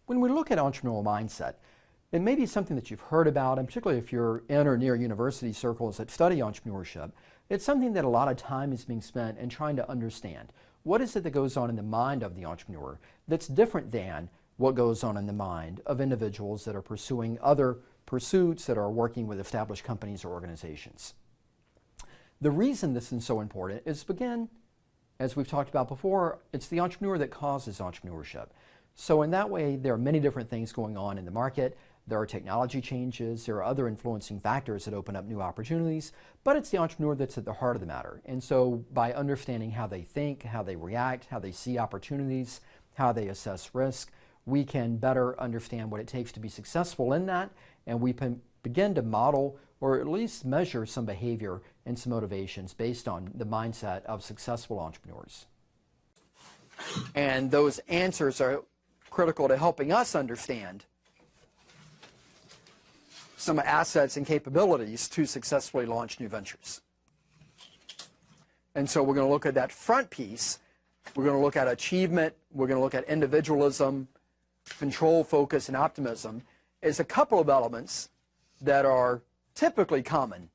When we look at entrepreneurial mindset, it may be something that you've heard about, and particularly if you're in or near university circles that study entrepreneurship, it's something that a lot of time is being spent in trying to understand. What is it that goes on in the mind of the entrepreneur that's different than what goes on in the mind of individuals that are pursuing other pursuits, that are working with established companies or organizations? The reason this is so important is, again, as we've talked about before, it's the entrepreneur that causes entrepreneurship. So in that way, there are many different things going on in the market. There are technology changes, there are other influencing factors that open up new opportunities, but it's the entrepreneur that's at the heart of the matter. And so by understanding how they think, how they react, how they see opportunities, how they assess risk, we can better understand what it takes to be successful in that, and we can begin to model or at least measure some behavior and some motivations based on the mindset of successful entrepreneurs. And those answers are critical to helping us understand some assets and capabilities to successfully launch new ventures. And so we're going to look at that front piece. We're going to look at achievement. We're going to look at individualism, control, focus, and optimism as a couple of elements that are typically common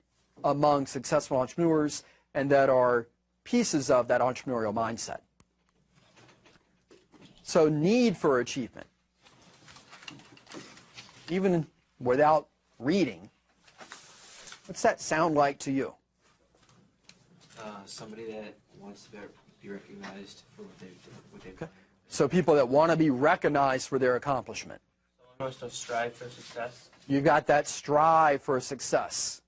among successful entrepreneurs and that are pieces of that entrepreneurial mindset. So need for achievement. Even without reading, what's that sound like to you? Somebody that wants to be recognized for what they've done. So people that want to be recognized for their accomplishment. Someone wants to strive for success. You got that strive for success.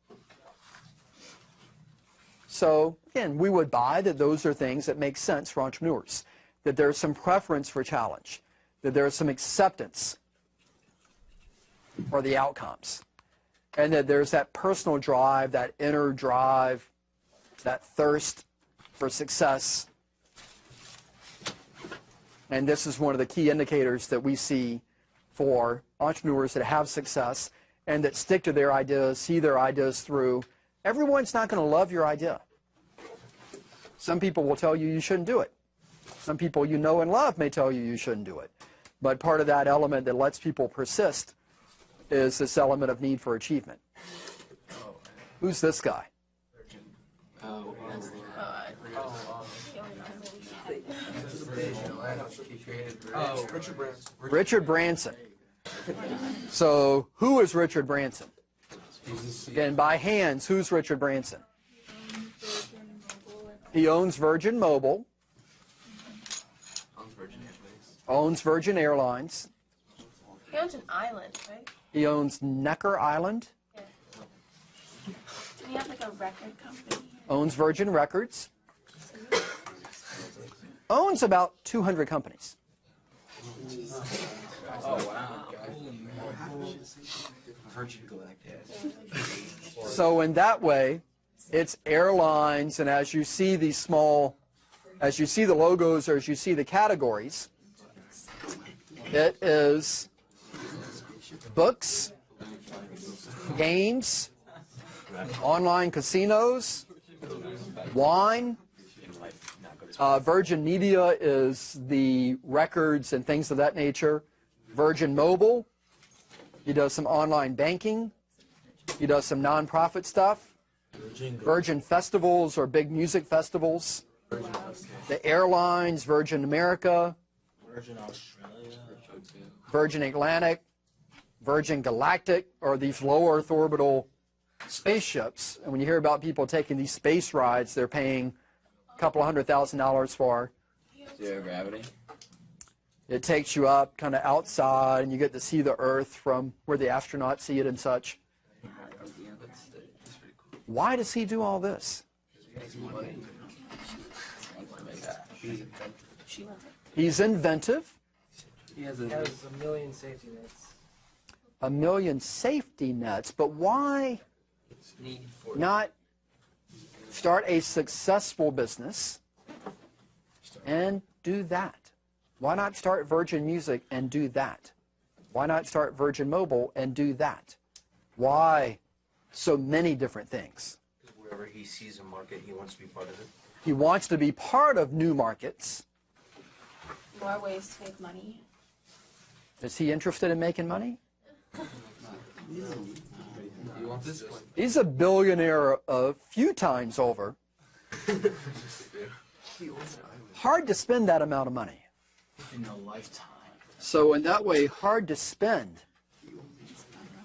So again, we would buy that those are things that make sense for entrepreneurs, that there's some preference for challenge, that there's some acceptance for the outcomes, and that there's that personal drive, that inner drive, that thirst for success. And this is one of the key indicators that we see for entrepreneurs that have success and that stick to their ideas, see their ideas through. Everyone's not going to love your idea. Some people will tell you you shouldn't do it. Some people you know and love may tell you you shouldn't do it. But part of that element that lets people persist is this element of need for achievement. Who's this guy? Richard Branson. So who is Richard Branson? Again, by hands, who's Richard Branson? He owns Virgin Mobile. Owns Virgin Airlines. He owns an island, right? He owns Necker Island. Yeah. Did he have like a record company? Owns Virgin Records. Owns about 200 companies. Oh, wow. Virgin Galactic. So in that way, it's airlines, and as you see these small, as you see the logos or as you see the categories, it is books, games, online casinos, wine. Virgin Media is the records and things of that nature. Virgin Mobile, he does some online banking. He does some nonprofit stuff. Virgin Festivals or big music festivals. The airlines, Virgin America, Virgin Australia. Virgin Atlantic, Virgin Galactic, or these low Earth orbital spaceships. And when you hear about people taking these space rides, they're paying a couple of $100,000 for. Zero gravity. It takes you up kind of outside, and you get to see the Earth from where the astronauts see it and such. Why does he do all this? He's inventive. He has a million safety nets. A million safety nets, but why not start a successful business and do that? Why not start Virgin Music and do that? Why not start Virgin Mobile and do that? Why so many different things? Because wherever he sees a market, he wants to be part of it. He wants to be part of new markets. More ways to make money. Is he interested in making money? You want this one? He's a billionaire a few times over. Hard to spend that amount of money. In a lifetime. So in that way, hard to spend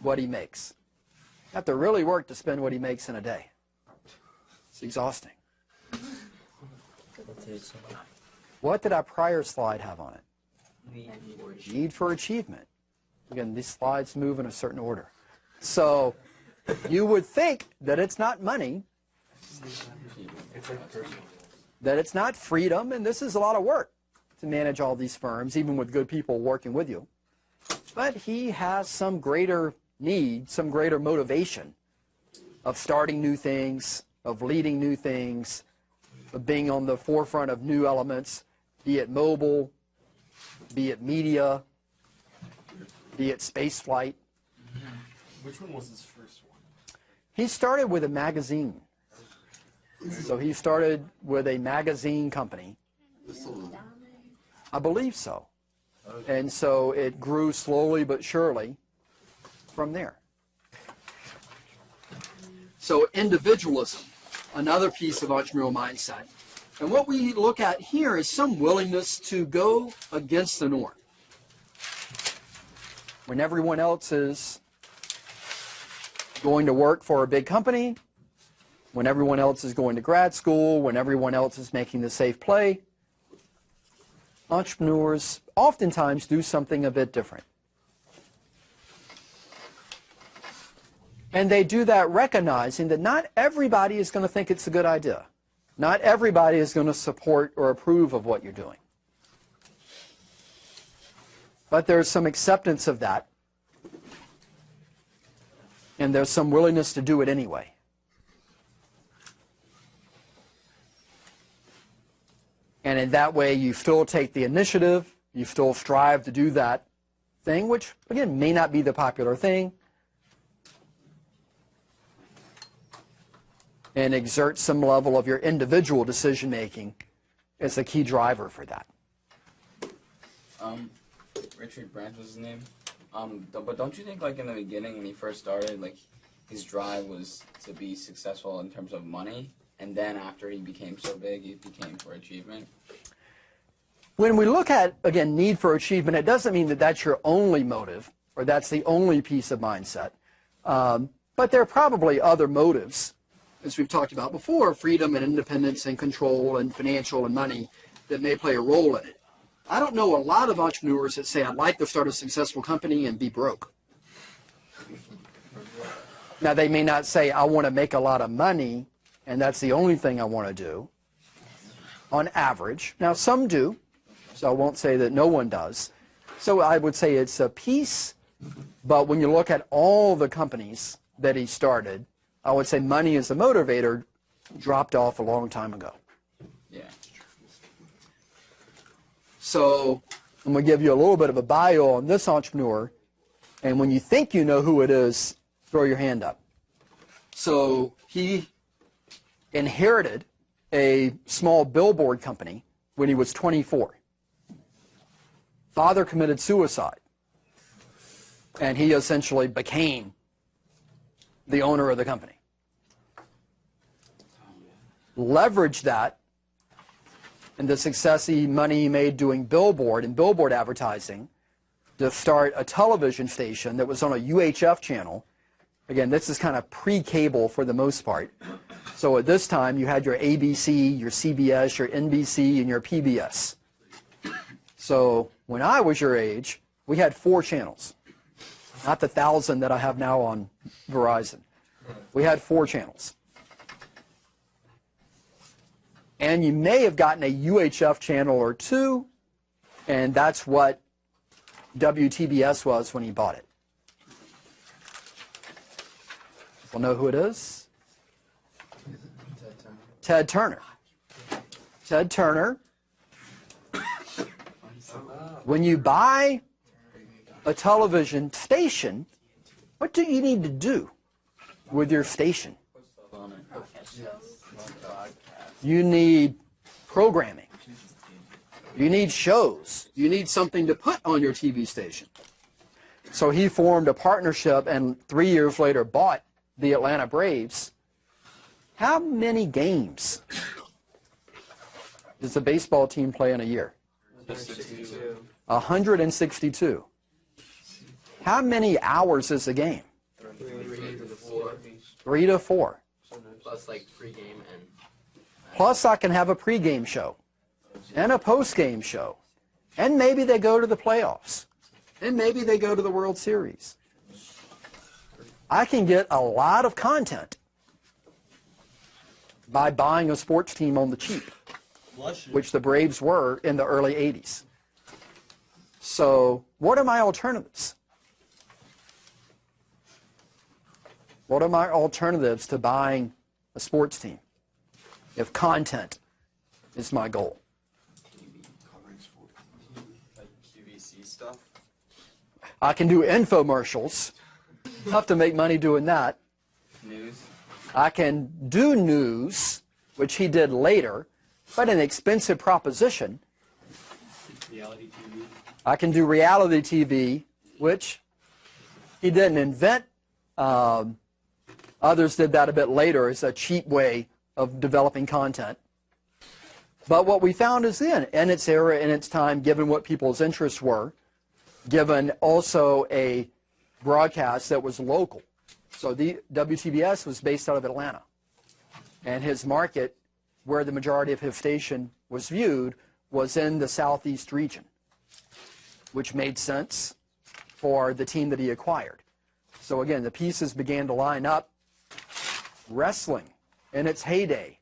what he makes. You have to really work to spend what he makes in a day. It's exhausting. What did our prior slide have on it? Need for achievement. Again, these slides move in a certain order. So you would think that it's not money, that it's not freedom, and this is a lot of work to manage all these firms, even with good people working with you. But he has some greater need, some greater motivation of starting new things, of leading new things, of being on the forefront of new elements, be it mobile, be it media, be it space flight. Which one was his first one? He started with a magazine. So he started with a magazine company. I believe so. And so it grew slowly but surely from there. So individualism, another piece of entrepreneurial mindset. And what we look at here is some willingness to go against the norm. When everyone else is going to work for a big company, when everyone else is going to grad school, when everyone else is making the safe play, entrepreneurs oftentimes do something a bit different. And they do that recognizing that not everybody is going to think it's a good idea. Not everybody is going to support or approve of what you're doing. But there's some acceptance of that. And there's some willingness to do it anyway. And in that way, you still take the initiative. You still strive to do that thing, which, again, may not be the popular thing. And exert some level of your individual decision-making as the key driver for that. Richard Branch was his name. But don't you think, like, in the beginning when he first started, like, his drive was to be successful in terms of money, and then after he became so big, it became for achievement? When we look at, again, need for achievement, it doesn't mean that that's your only motive, or that's the only piece of mindset. But there are probably other motives, as we've talked about before, freedom and independence and control and financial and money, that may play a role in it. I don't know a lot of entrepreneurs that say, I'd like to start a successful company and be broke. Now, they may not say, I want to make a lot of money, and that's the only thing I want to do, on average. Now, some do, so I won't say that no one does. So I would say it's a piece, but when you look at all the companies that he started, I would say money as a motivator dropped off a long time ago. Yeah. So I'm going to give you a little bit of a bio on this entrepreneur, and when you think you know who it is, throw your hand up. So he inherited a small billboard company when he was 24. Father committed suicide, and he essentially became the owner of the company. Leveraged that and the success money he made doing billboard and billboard advertising to start a television station that was on a UHF channel. Again, this is kind of pre-cable for the most part. So at this time, you had your ABC, your CBS, your NBC, and your PBS. So when I was your age, we had 4 channels. Not the 1,000 that I have now on Verizon. We had 4 channels. And you may have gotten a UHF channel or 2, and that's what WTBS was when he bought it. We'll know who it is? Ted Turner. Ted Turner. When you buy a television station, what do you need to do with your station? You need programming. You need shows. You need something to put on your TV station. So he formed a partnership and 3 years later bought the Atlanta Braves. How many games does a baseball team play in a year? 162. How many hours is a game? 3 to 4. Plus like pregame and Plus I can have a pregame show and a postgame show. And maybe they go to the playoffs. And maybe they go to the World Series. I can get a lot of content by buying a sports team on the cheap, which the Braves were in the early 80s. So what are my alternatives? What are my alternatives to buying a sports team if content is my goal? Like QVC stuff. I can do infomercials. Tough to make money doing that. News. I can do news, which he did later, but an expensive proposition. Reality TV. I can do reality TV, which he didn't invent. Others did that a bit later as a cheap way of developing content. But what we found is in its era, in its time, given what people's interests were, given also a broadcast that was local. So the WTBS was based out of Atlanta. And his market, where the majority of his station was viewed, was in the southeast region, which made sense for the team that he acquired. So again, the pieces began to line up. Wrestling in its heyday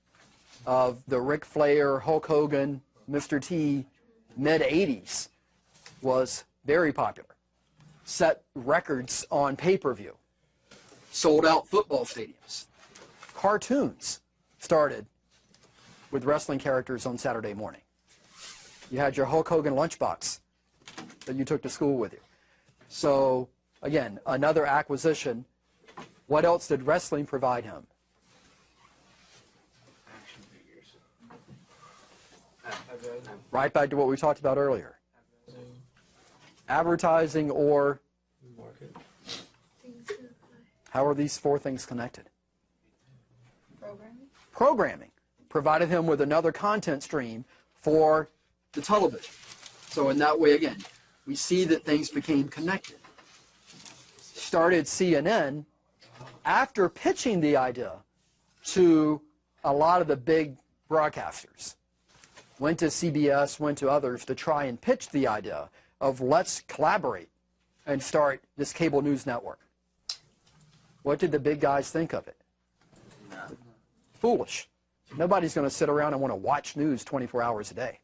of the Ric Flair, Hulk Hogan, Mr. T, mid-80s was very popular. Set records on pay-per-view. Sold out football stadiums. Cartoons started with wrestling characters on Saturday morning. You had your Hulk Hogan lunchbox that you took to school with you. So, again, another acquisition. What else did wrestling provide him? action figures. Right back to what we talked about earlier. Advertising or Market. how are these four things connected? Programming. Programming provided him with another content stream for the television. So in that way, again, we see that things became connected. Started CNN after pitching the idea to a lot of the big broadcasters. Went to CBS, went to others to try and pitch the idea of let's collaborate and start this cable news network. What did the big guys think of it? Foolish. Nobody's going to sit around and want to watch news 24 hours a day.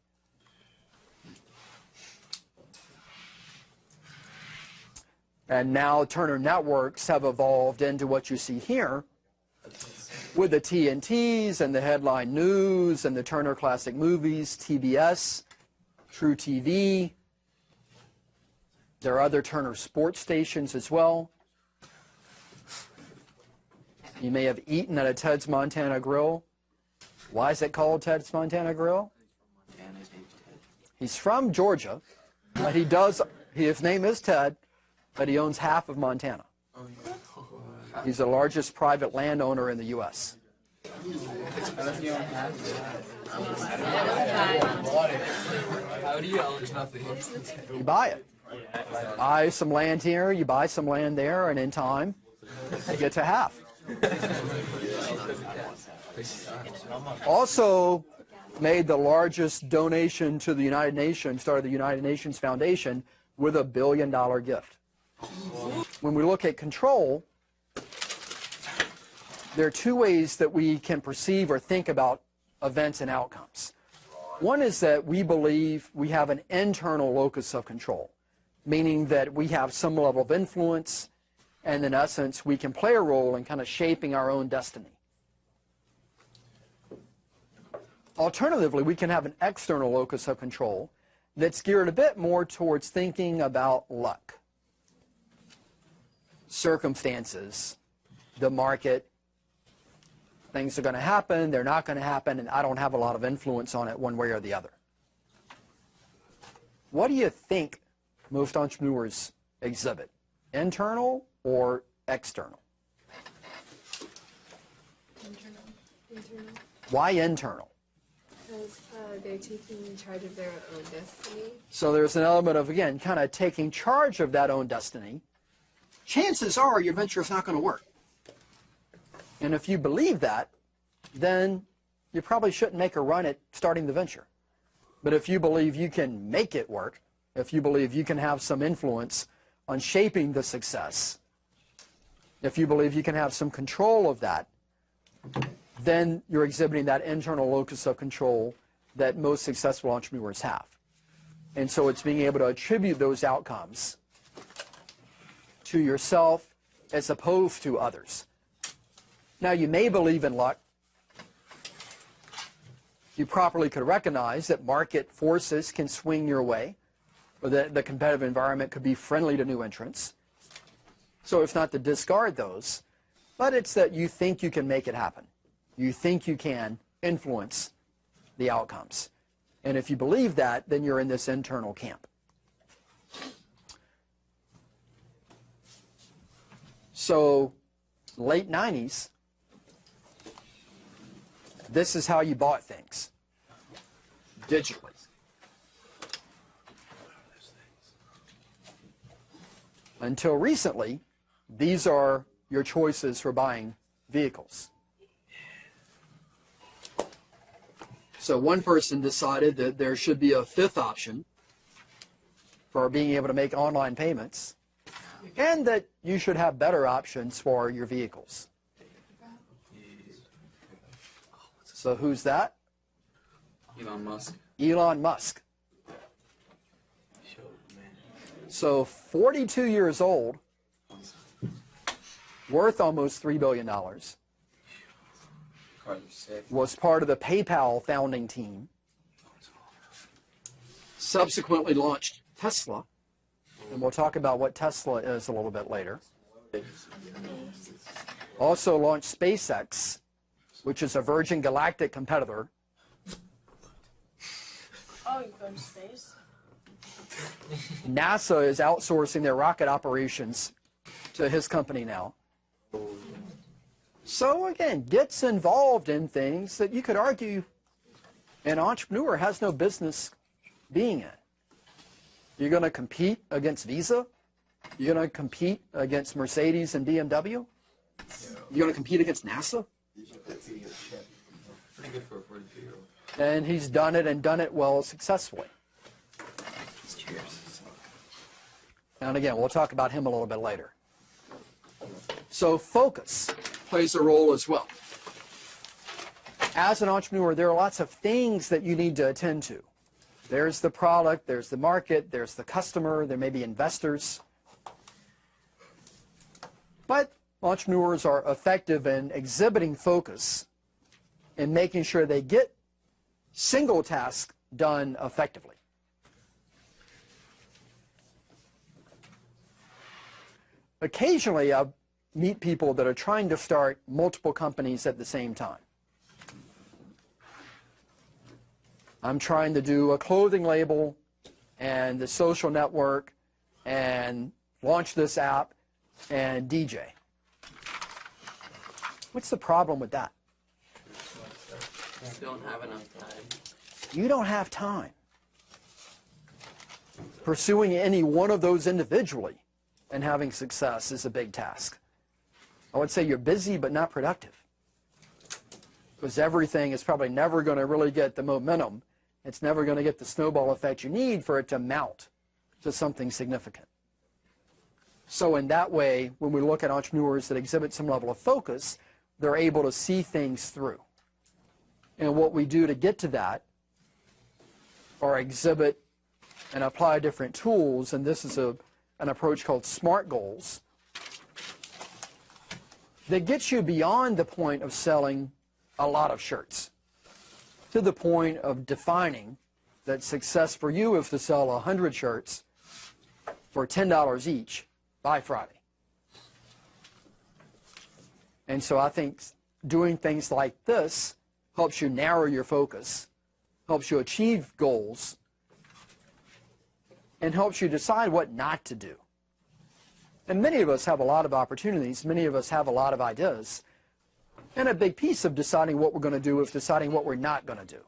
And now Turner Networks have evolved into what you see here with the TNTs and the headline news and the Turner Classic Movies, TBS, True TV. There are other Turner sports stations as well. You may have eaten at a Ted's Montana Grill. Why is it called Ted's Montana Grill? Montana's name's Ted. He's from Georgia, but his name is Ted, but he owns half of Montana. He's the largest private landowner in the U.S. How do you own nothing? You buy it. Buy some land here, you buy some land there, and in time, you get to half. Also made the largest donation to the United Nations, started the United Nations Foundation with $1 billion gift. When we look at control, there are two ways that we can perceive or think about events and outcomes. One is that we believe we have an internal locus of control, meaning that we have some level of influence, and in essence, we can play a role in kind of shaping our own destiny. Alternatively, we can have an external locus of control that's geared a bit more towards thinking about luck, circumstances, the market. Things are going to happen, they're not going to happen, and I don't have a lot of influence on it one way or the other. What do you think most entrepreneurs exhibit? Internal or external? Internal. Why internal? Because they're taking charge of their own destiny. So there's an element of, again, kind of taking charge of that own destiny. Chances are your venture is not going to work. And if you believe that, then you probably shouldn't make a run at starting the venture. But if you believe you can make it work, if you believe you can have some influence on shaping the success, if you believe you can have some control of that, then you're exhibiting that internal locus of control that most successful entrepreneurs have. And so it's being able to attribute those outcomes to yourself as opposed to others. Now, you may believe in luck. You properly could recognize that market forces can swing your way, or that the competitive environment could be friendly to new entrants. So it's not to discard those, but it's that you think you can make it happen. You think you can influence the outcomes. And if you believe that, then you're in this internal camp. So, late 90s, this is how you bought things, digitally. Until recently, these are your choices for buying vehicles. So one person decided that there should be a fifth option for being able to make online payments, and that you should have better options for your vehicles. So who's that? Elon Musk. Elon Musk. So 42 years old, worth almost $3 billion, Cars are sick. was part of the PayPal founding team, subsequently launched Tesla, and we'll talk about what Tesla is a little bit later. Also launched SpaceX, which is a Virgin Galactic competitor. Oh, you go to space? NASA is outsourcing their rocket operations to his company now. So again, gets involved in things that you could argue an entrepreneur has no business being in. You're going to compete against Visa? You're going to compete against Mercedes and BMW? You're going to compete against NASA? Pretty good for a 42-year-old. And he's done it and done it well successfully. And again, we'll talk about him a little bit later. So focus plays a role as well. As an entrepreneur, there are lots of things that you need to attend to. There's the product, there's the market, there's the customer, there may be investors. But entrepreneurs are effective in exhibiting focus and making sure they get single tasks done effectively. Occasionally, I meet people that are trying to start multiple companies at the same time. I'm trying to do a clothing label and the social network and launch this app and DJ. What's the problem with that? You don't have enough time. You don't have time. Pursuing any one of those individually and having success is a big task. I would say you're busy but not productive, because everything is probably never going to really get the momentum. It's never going to get the snowball effect you need for it to mount to something significant. So in that way, when we look at entrepreneurs that exhibit some level of focus, they're able to see things through. And what we do to get to that are exhibit and apply different tools, and this is an approach called SMART goals that gets you beyond the point of selling a lot of shirts to the point of defining that success for you is to sell 100 shirts for $10 each by Friday. And so I think doing things like this helps you narrow your focus, helps you achieve goals, and helps you decide what not to do. And many of us have a lot of opportunities. Many of us have a lot of ideas. And a big piece of deciding what we're going to do is deciding what we're not going to do.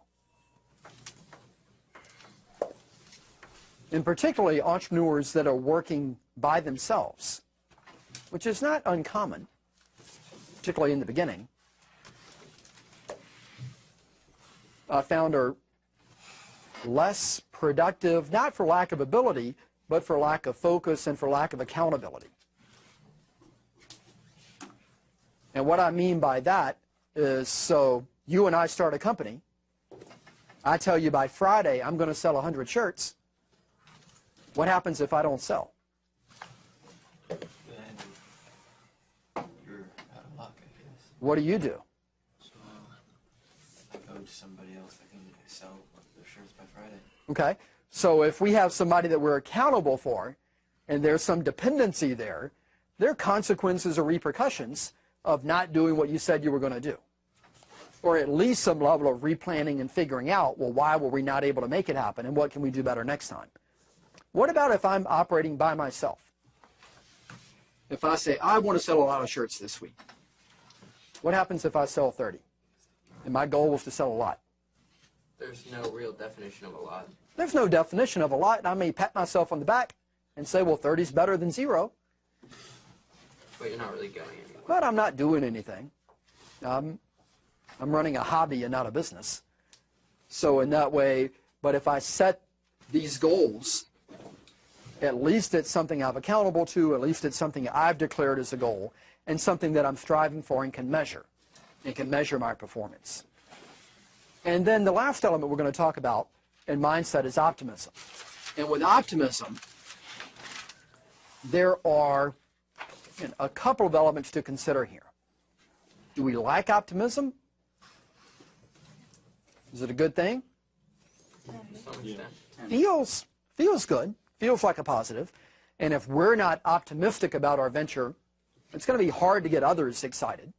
And particularly entrepreneurs that are working by themselves, which is not uncommon, particularly in the beginning, I found are less productive, not for lack of ability, but for lack of focus and for lack of accountability. And what I mean by that is, so you and I start a company. I tell you by Friday I'm going to sell 100 shirts. What happens if I don't sell? Then you're out of luck, I guess. What do you do? So I go to somebody else that can sell their shirts by Friday. Okay, so if we have somebody that we're accountable for, and there's some dependency there, there are consequences or repercussions of not doing what you said you were going to do. Or at least some level of replanning and figuring out, well, why were we not able to make it happen, and what can we do better next time? What about if I'm operating by myself? If I say, I want to sell a lot of shirts this week, what happens if I sell 30? And my goal was to sell a lot. There's no real definition of a lot. There's no definition of a lot, and I may pat myself on the back and say, well, 30 is better than 0. But you're not really going anywhere. But I'm not doing anything. I'm running a hobby and not a business. So in that way, but if I set these goals, at least it's something I'm accountable to, at least it's something I've declared as a goal, and something that I'm striving for and can measure my performance. And then the last element we're going to talk about in mindset is optimism. And with optimism, there are a couple of elements to consider here. Do we like optimism? Is it a good thing? To some extent. Feels good. Feels like a positive. And if we're not optimistic about our venture, it's going to be hard to get others excited.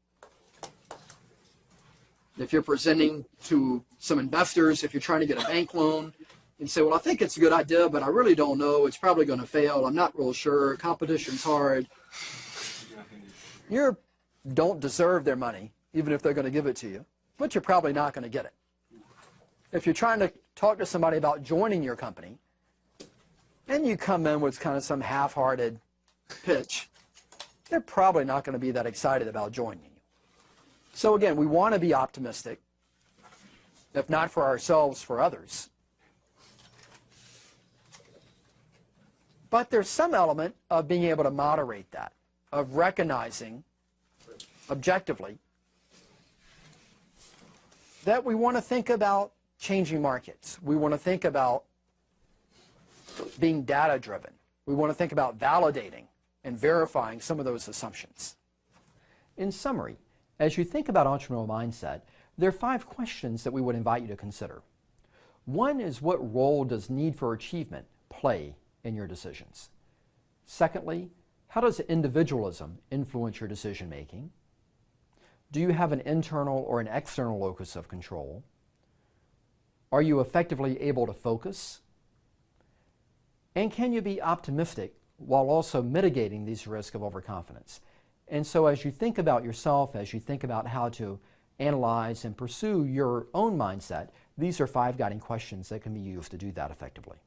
If you're presenting to some investors, if you're trying to get a bank loan, and say, well, I think it's a good idea, but I really don't know. It's probably going to fail. I'm not real sure. Competition's hard. You don't deserve their money, even if they're going to give it to you, but you're probably not going to get it. If you're trying to talk to somebody about joining your company, and you come in with kind of some half-hearted pitch, they're probably not going to be that excited about joining you. So again, we want to be optimistic, if not for ourselves, for others. But there's some element of being able to moderate that, of recognizing objectively that we want to think about changing markets. We want to think about being data-driven. We want to think about validating and verifying some of those assumptions. In summary, as you think about entrepreneurial mindset, there are 5 questions that we would invite you to consider. One is, what role does need for achievement play in your decisions? Secondly, how does individualism influence your decision making? Do you have an internal or an external locus of control? Are you effectively able to focus? And can you be optimistic while also mitigating these risks of overconfidence? And so as you think about yourself, as you think about how to analyze and pursue your own mindset, these are 5 guiding questions that can be used to do that effectively.